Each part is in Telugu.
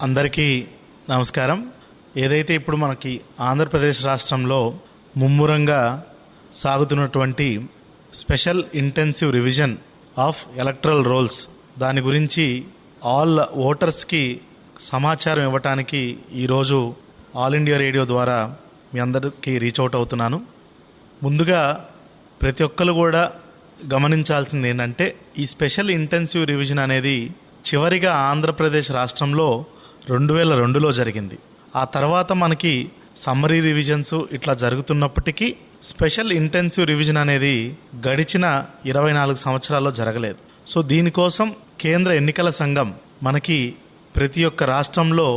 అందరికీ నమస్కారం. ఏదైతే ఇప్పుడు మనకి ఆంధ్రప్రదేశ్ రాష్ట్రంలో ముమ్మరంగా సాగుతున్నటువంటి special intensive revision of electoral rolls, దాని గురించి ఆల్ ఓటర్స్కి సమాచారం ఇవ్వటానికి ఈరోజు ఆల్ ఇండియా రేడియో ద్వారా మీ అందరికీ రీచ్ అవుట్ అవుతున్నాను. ముందుగా ప్రతి ఒక్కరు కూడా గమనించాల్సింది ఏంటంటే, ఈ స్పెషల్ ఇంటెన్సివ్ రివిజన్ అనేది చివరిగా ఆంధ్రప్రదేశ్ రాష్ట్రంలో 2002లో జరిగింది. ఆ తర్వాత మనకి సమ్మరీ రివిజన్స్ ఇట్లా జరుగుతున్నప్పటికీ స్పెషల్ ఇంటెన్సివ్ రివిజన్ అనేది గడిచిన 24 సంవత్సరాల్లో జరగలేదు. సో దీనికోసం కేంద్ర ఎన్నికల సంఘం మనకి ప్రతి ఒక్క రాష్ట్రంలో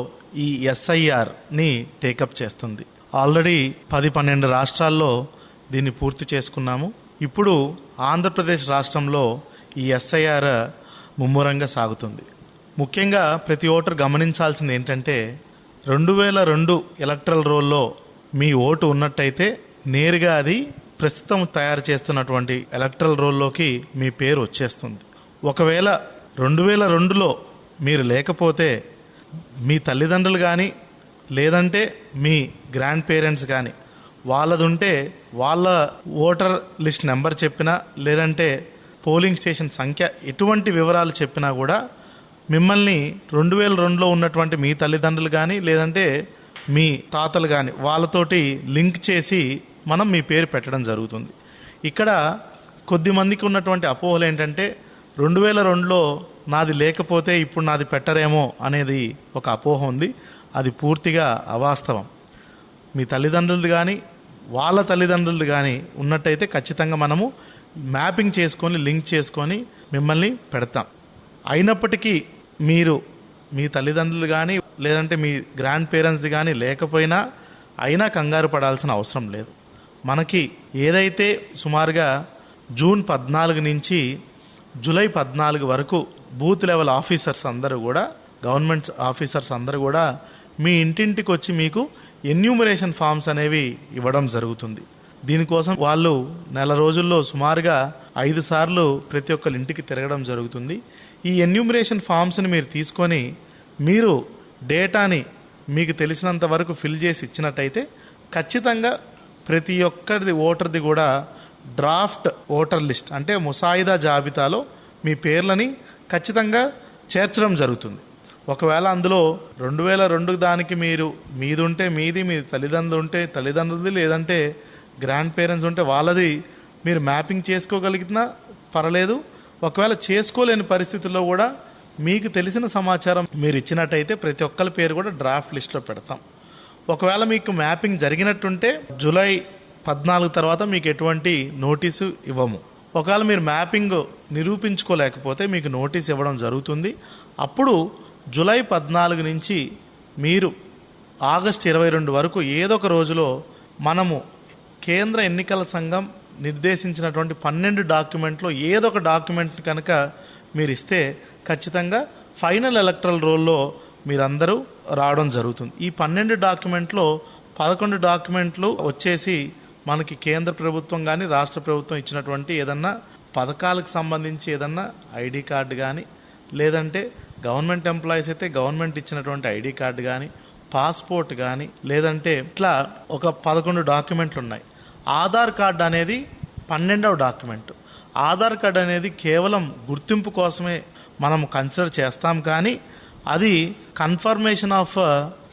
ఈ SIRని టేకప్ చేస్తుంది. ఆల్రెడీ 10-12 రాష్ట్రాల్లో దీన్ని పూర్తి చేసుకున్నాము. ఇప్పుడు ఆంధ్రప్రదేశ్ రాష్ట్రంలో ఈ SIR ముమ్మరంగా సాగుతుంది. ముఖ్యంగా ప్రతి ఓటర్ గమనించాల్సింది ఏంటంటే, 2002 ఎలక్టరల్ రోల్లో మీ ఓటు ఉన్నట్టయితే నేరుగా అది ప్రస్తుతం తయారు చేస్తున్నటువంటి ఎలక్టరల్ రోల్లోకి మీ పేరు వచ్చేస్తుంది. ఒకవేళ 2002లో మీరు లేకపోతే మీ తల్లిదండ్రులు కానీ లేదంటే మీ గ్రాండ్ పేరెంట్స్ కానీ వాళ్ళది ఉంటే వాళ్ళ ఓటర్ లిస్ట్ నెంబర్ చెప్పినా లేదంటే పోలింగ్ స్టేషన్ సంఖ్య ఎటువంటి వివరాలు చెప్పినా కూడా మిమ్మల్ని 2002లో ఉన్నటువంటి మీ తల్లిదండ్రులు కానీ లేదంటే మీ తాతలు కానీ వాళ్ళతోటి లింక్ చేసి మనం మీ పేరు పెట్టడం జరుగుతుంది. ఇక్కడ కొద్దిమందికి ఉన్నటువంటి అపోహలు ఏంటంటే, 2002లో నాది లేకపోతే ఇప్పుడు నాది పెట్టరేమో అనేది ఒక అపోహ ఉంది. అది పూర్తిగా అవాస్తవం. మీ తల్లిదండ్రులది కానీ వాళ్ళ తల్లిదండ్రులది కానీ ఉన్నట్టయితే ఖచ్చితంగా మనము మ్యాపింగ్ చేసుకొని లింక్ చేసుకొని మిమ్మల్ని పెడతాం. అయినప్పటికీ మీరు మీ తల్లిదండ్రులు కానీ లేదంటే మీ గ్రాండ్ పేరెంట్స్ది కానీ లేకపోయినా అయినా కంగారు పడాల్సిన అవసరం లేదు. మనకి ఏదైతే సుమారుగా జూన్ 14 నుంచి జూలై 14 వరకు బూత్ లెవెల్ ఆఫీసర్స్ అందరూ కూడా, గవర్నమెంట్ ఆఫీసర్స్ అందరూ కూడా మీ ఇంటింటికి వచ్చి మీకు ఎన్యూమరేషన్ ఫామ్స్ అనేవి ఇవ్వడం జరుగుతుంది. దీనికోసం వాళ్ళు నెల రోజుల్లో సుమారుగా 5 సార్లు ప్రతి ఒక్కరి ఇంటికి తిరగడం జరుగుతుంది. ఈ ఎన్యూమరేషన్ ఫామ్స్ని మీరు తీసుకొని మీరు డేటాని మీకు తెలిసినంత వరకు ఫిల్ చేసి ఇచ్చినట్టయితే ఖచ్చితంగా ప్రతి ఒక్కరిది ఓటర్ది కూడా డ్రాఫ్ట్ ఓటర్ లిస్ట్ అంటే ముసాయిదా జాబితాలో మీ పేర్లని ఖచ్చితంగా చేర్చడం జరుగుతుంది. ఒకవేళ అందులో 2002 దానికి మీది ఉంటే మీది, మీ తల్లిదండ్రులు ఉంటే తల్లిదండ్రులది, లేదంటే గ్రాండ్ పేరెంట్స్ ఉంటే వాళ్ళది మీరు మ్యాపింగ్ చేసుకోగలిగినా పర్లేదు. ఒకవేళ చేసుకోలేని పరిస్థితుల్లో కూడా మీకు తెలిసిన సమాచారం మీరు ఇచ్చినట్టయితే ప్రతి ఒక్కరి పేరు కూడా డ్రాఫ్ట్ లిస్ట్లో పెడతాం. ఒకవేళ మీకు మ్యాపింగ్ జరిగినట్టుంటే జూలై 14 తర్వాత మీకు ఎటువంటి నోటీసు ఇవ్వము. ఒకవేళ మీరు మ్యాపింగ్ నిరూపించుకోలేకపోతే మీకు నోటీస్ ఇవ్వడం జరుగుతుంది. అప్పుడు జూలై 14 నుంచి మీరు ఆగస్టు 22 వరకు ఏదో ఒక రోజులో మనము కేంద్ర ఎన్నికల సంఘం నిర్దేశించినటువంటి 12 డాక్యుమెంట్లో ఏదో ఒక డాక్యుమెంట్ కనుక మీరు ఇస్తే ఖచ్చితంగా ఫైనల్ ఎలక్టరల్ రోల్లో మీరందరూ రావడం జరుగుతుంది. ఈ 12 డాక్యుమెంట్లో 11 డాక్యుమెంట్లు వచ్చేసి మనకి కేంద్ర ప్రభుత్వం కానీ రాష్ట్ర ప్రభుత్వం ఇచ్చినటువంటి ఏదన్నా పథకాలకు సంబంధించి ఏదన్నా ఐడి కార్డు కానీ, లేదంటే గవర్నమెంట్ ఎంప్లాయీస్ అయితే గవర్నమెంట్ ఇచ్చినటువంటి ఐడి కార్డు కానీ, పాస్పోర్ట్ కానీ, లేదంటే ఇట్లా ఒక 11 డాక్యుమెంట్లు ఉన్నాయి. ఆధార్ కార్డు అనేది 12వ డాక్యుమెంట్. ఆధార్ కార్డు అనేది కేవలం గుర్తింపు కోసమే మనం కన్సిడర్ చేస్తాం, కానీ అది కన్ఫర్మేషన్ ఆఫ్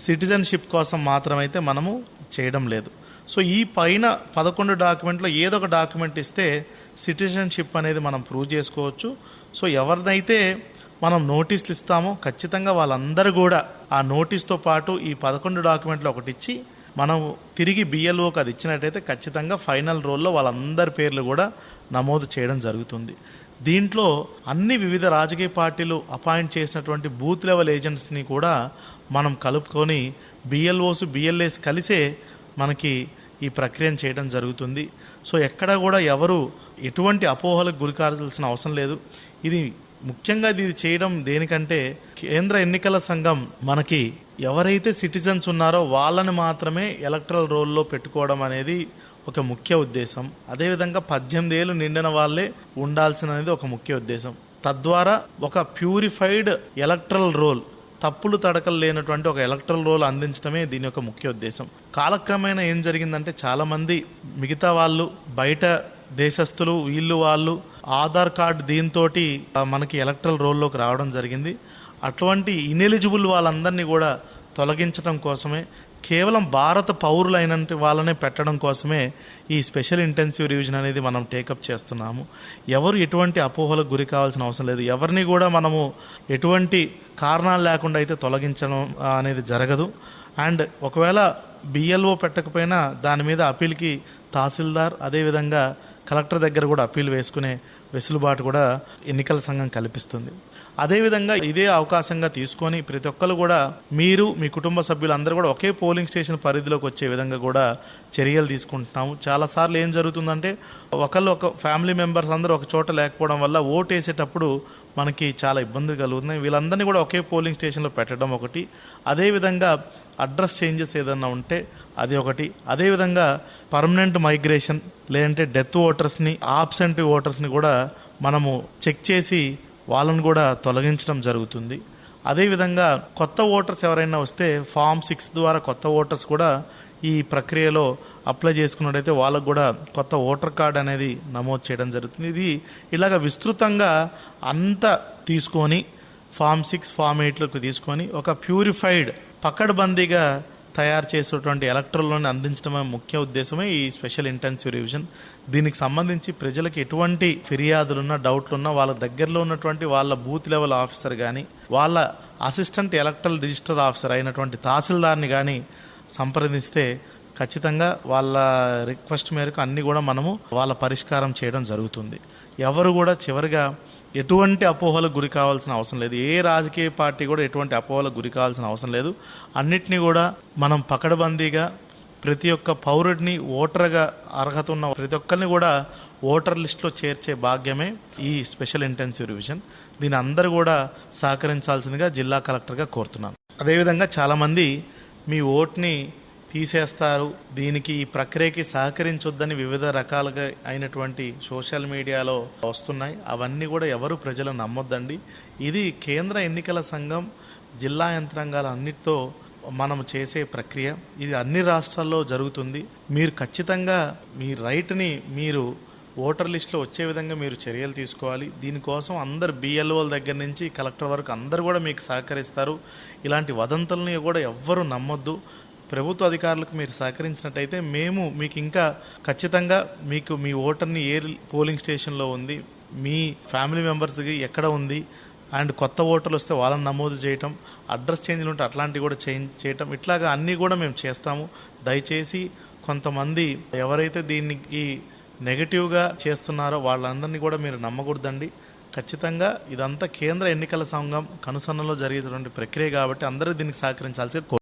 సిటిజన్షిప్ కోసం మాత్రమైతే మనము చేయడం లేదు. సో ఈ పైన 11 డాక్యుమెంట్లో ఏదో ఒక డాక్యుమెంట్ ఇస్తే సిటిజన్షిప్ అనేది మనం ప్రూవ్ చేసుకోవచ్చు. సో ఎవరినైతే మనం నోటీసులు ఇస్తామో ఖచ్చితంగా వాళ్ళందరూ కూడా ఆ నోటీస్తో పాటు ఈ 11 డాక్యుమెంట్లు ఒకటి ఇచ్చి మనం తిరిగి BLOకి అది ఇచ్చినట్టయితే ఖచ్చితంగా ఫైనల్ రోల్లో వాళ్ళందరి పేర్లు కూడా నమోదు చేయడం జరుగుతుంది. దీంట్లో అన్ని వివిధ రాజకీయ పార్టీలు అపాయింట్ చేసినటువంటి బూత్ లెవెల్ ఏజెంట్స్ని కూడా మనం కలుపుకొని BLOs, BLAs కలిసే మనకి ఈ ప్రక్రియను చేయడం జరుగుతుంది. సో ఎక్కడ కూడా ఎవరు ఎటువంటి అపోహలకు గురి కావాల్సిన అవసరం లేదు. ఇది ముఖ్యంగా ఇది చేయడం దేనికంటే, కేంద్ర ఎన్నికల సంఘం మనకి ఎవరైతే సిటిజన్స్ ఉన్నారో వాళ్ళని మాత్రమే ఎలక్టరల్ రోల్లో పెట్టుకోవడం అనేది ఒక ముఖ్య ఉద్దేశం. అదేవిధంగా 18 ఏళ్ళు నిండిన వాళ్ళే ఉండాల్సినది ఒక ముఖ్య ఉద్దేశం. తద్వారా ఒక ప్యూరిఫైడ్ ఎలక్టరల్ రోల్ తప్పులు తడకలు లేనటువంటి ఒక ఎలక్ట్రల్ రోల్ అందించడమే దీని యొక్క ముఖ్య ఉద్దేశం. కాలక్రమేణా ఏం జరిగిందంటే చాలామంది మిగతా వాళ్ళు బయట దేశస్తులు వాళ్ళు ఆధార్ కార్డు దీంతో మనకి ఎలక్ట్రల్ రోల్లోకి రావడం జరిగింది. అటువంటి ఇనెలిజిబుల్ వాళ్ళందరినీ కూడా తొలగించడం కోసమే, కేవలం భారత పౌరులైన వాళ్ళనే పెట్టడం కోసమే ఈ స్పెషల్ ఇంటెన్సివ్ రివిజన్ అనేది మనం టేకప్ చేస్తున్నాము. ఎవరు ఎటువంటి అపోహలకు గురి కావాల్సిన అవసరం లేదు. ఎవరిని కూడా మనము ఎటువంటి కారణాలు లేకుండా అయితే తొలగించడం అనేది జరగదు. అండ్ ఒకవేళ బిఎల్ఓ పెట్టకపోయినా దాని మీద అప్పీల్కి తహసీల్దార్ అదేవిధంగా కలెక్టర్ దగ్గర కూడా అప్పీల్ వేసుకునే వెసులుబాటు కూడా ఎన్నికల సంఘం కల్పిస్తుంది. అదేవిధంగా ఇదే అవకాశంగా తీసుకొని ప్రతి ఒక్కరు కూడా మీరు మీ కుటుంబ సభ్యులందరూ కూడా ఒకే పోలింగ్ స్టేషన్ పరిధిలోకి వచ్చే విధంగా కూడా చర్యలు తీసుకుంటున్నాము. చాలాసార్లు ఏం జరుగుతుందంటే ఒక ఫ్యామిలీ మెంబర్స్ అందరూ ఒక చోట లేకపోవడం వల్ల ఓటు వేసేటప్పుడు మనకి చాలా ఇబ్బందులు కలుగుతున్నాయి. వీళ్ళందరినీ కూడా ఒకే పోలింగ్ స్టేషన్లో పెట్టడం ఒకటి. అదేవిధంగా అడ్రస్ చేంజెస్ ఏదన్నా ఉంటే అది ఒకటి. అదేవిధంగా పర్మనెంట్ మైగ్రేషన్ లేదంటే డెత్ ఓటర్స్ని ఆబ్సెంట్ ఓటర్స్ని కూడా మనము చెక్ చేసి వాళ్ళను కూడా తొలగించడం జరుగుతుంది. అదేవిధంగా కొత్త ఓటర్స్ ఎవరైనా వస్తే ఫామ్ 6 ద్వారా కొత్త ఓటర్స్ కూడా ఈ ప్రక్రియలో అప్లై చేసుకున్నట్టయితే వాళ్ళకు కూడా కొత్త ఓటర్ కార్డ్ అనేది నమోదు చేయడం జరుగుతుంది. ఇది ఇలాగ విస్తృతంగా అంతా తీసుకొని ఫామ్ 6 ఫామ్ 8లకు తీసుకొని ఒక ప్యూరిఫైడ్ పకడ్బందీగా తయారు చేసేటువంటి ఎలక్ట్రల్లోని అందించడమే ముఖ్య ఉద్దేశమే ఈ స్పెషల్ ఇంటెన్సివ్ రివిజన్. దీనికి సంబంధించి ప్రజలకు ఎటువంటి ఫిర్యాదులున్నా డౌట్లున్నా వాళ్ళ దగ్గరలో ఉన్నటువంటి వాళ్ళ బూత్ లెవెల్ ఆఫీసర్ కానీ వాళ్ళ అసిస్టెంట్ ఎలక్ట్రల్ రిజిస్టర్ ఆఫీసర్ అయినటువంటి తహసీల్దార్ని కానీ సంప్రదిస్తే ఖచ్చితంగా వాళ్ళ రిక్వెస్ట్ మేరకు అన్ని కూడా మనము వాళ్ళ పరిష్కారం చేయడం జరుగుతుంది. ఎవరు కూడా చివరిగా ఎటువంటి అపోహలకు గురి కావాల్సిన అవసరం లేదు. ఏ రాజకీయ పార్టీ కూడా ఎటువంటి అపోహలకు గురి కావాల్సిన అవసరం లేదు. అన్నిటినీ కూడా మనం పకడ్బందీగా ప్రతి ఒక్క పౌరుడిని ఓటర్గా అర్హత ఉన్న ప్రతి ఒక్కరిని కూడా ఓటర్ లిస్టులో చేర్చే భాగ్యమే ఈ స్పెషల్ ఇంటెన్సివ్ రివిజన్. దీని అందరూ కూడా సహకరించాల్సిందిగా జిల్లా కలెక్టర్గా కోరుతున్నాను. అదేవిధంగా చాలామంది మీ ఓట్ని తీసేస్తారు, దీనికి ఈ ప్రక్రియకి సహకరించొద్దని వివిధ రకాలుగా అయినటువంటి సోషల్ మీడియాలో వస్తున్నాయి. అవన్నీ కూడా ఎవరు ప్రజలు నమ్మొద్దండి. ఇది కేంద్ర ఎన్నికల సంఘం జిల్లా యంత్రాంగాల అన్నిటితో మనం చేసే ప్రక్రియ. ఇది అన్ని రాష్ట్రాల్లో జరుగుతుంది. మీరు ఖచ్చితంగా మీ రైట్ని మీరు ఓటర్ లిస్టులో వచ్చే విధంగా మీరు చర్యలు తీసుకోవాలి. దీనికోసం అందరు బిఎల్ఓల దగ్గర నుంచి కలెక్టర్ వరకు అందరు కూడా మీకు సహకరిస్తారు. ఇలాంటి వదంతుల్ని కూడా ఎవ్వరూ నమ్మొద్దు. ప్రభుత్వ అధికారులకు మీరు సహకరించినట్టయితే మేము మీకు ఇంకా ఖచ్చితంగా మీకు మీ ఓటర్ని ఏ పోలింగ్ స్టేషన్లో ఉంది, మీ ఫ్యామిలీ మెంబర్స్కి ఎక్కడ ఉంది, అండ్ కొత్త ఓటర్లు వస్తే వాళ్ళని నమోదు చేయటం, అడ్రస్ చేంజ్లు ఉంటే అట్లాంటివి కూడా చేయటం, ఇట్లాగా అన్నీ కూడా మేము చేస్తాము. దయచేసి కొంతమంది ఎవరైతే దీనికి నెగటివ్గా చేస్తున్నారో వాళ్ళందరినీ కూడా మీరు నమ్మకూడదండి. ఖచ్చితంగా ఇదంతా కేంద్ర ఎన్నికల సంఘం కనుసన్నలో జరిగేటువంటి ప్రక్రియ కాబట్టి అందరూ దీనికి సహకరించాల్సి